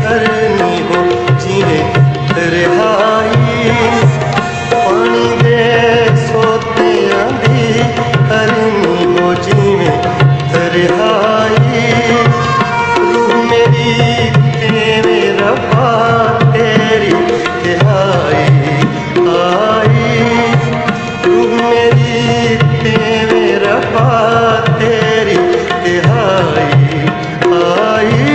हरनी हो जिवे रिहाई पानी दे सोतियां दी हरनी हो जिवे रिहाई रूह मेरी तेरे रब्बा तेरी तिहाई आई रूह मेरी तेरे रब्बा तेरी तिहाई आई।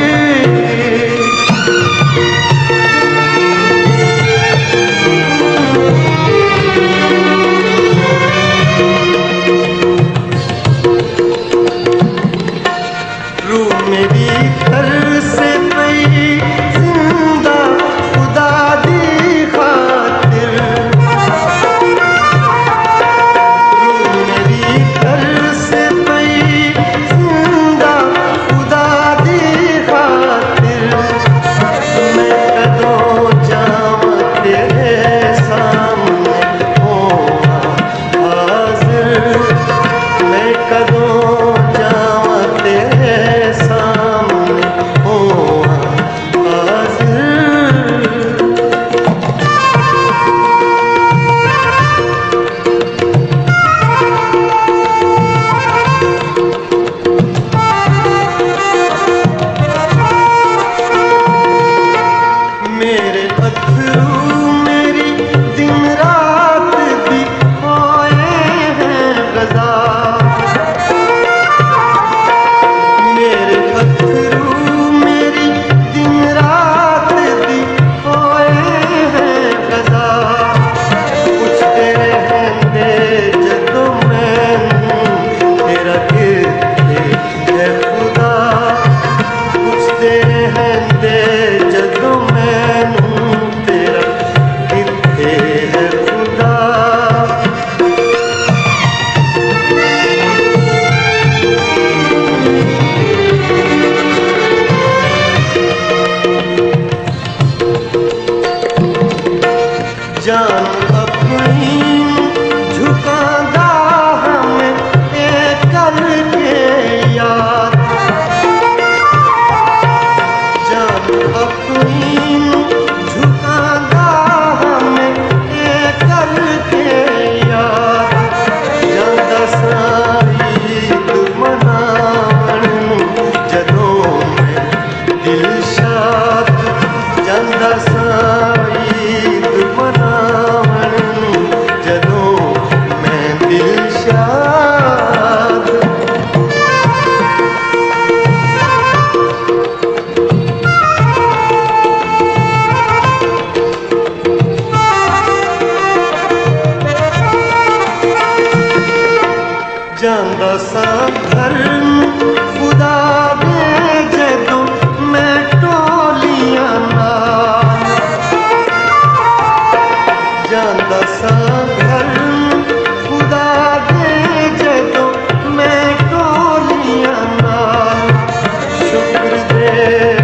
रूह मेरी तरस पई जिंदा खुदा दी खातिर रूह मेरी तरस पई जिंदा खुदा दी खातिर मैं कदों जावां तेरे सामने होवां हाज़िर मैं कदों जावां तेरे सामने होवां हाज़िर। मेरे अथरू मेरी दिन रात दी होए हैं गज़ा मेरे अथरू मेरी दिन रात दी होए हैं गज़ा पुछते रहंदे जदों मैनूं तेरा किथे है खुदा पुछते रहंदे जदों मैनूं तेरा किथे है खुदा। जान अपनी झुकांदा हमें ए करके याद जान अपनी झुकांदा हमें ए करके याद जांदा साईद मनावण जदों मैं दिलशाद जांदा साईद मनावण जदों मैं दिलशाद। जांदा सा घर खुदा दे जदों मैं टोलियां नाल जांदा सा घर खुदा दे जदों मैं टोलियां नाल शुक्र दे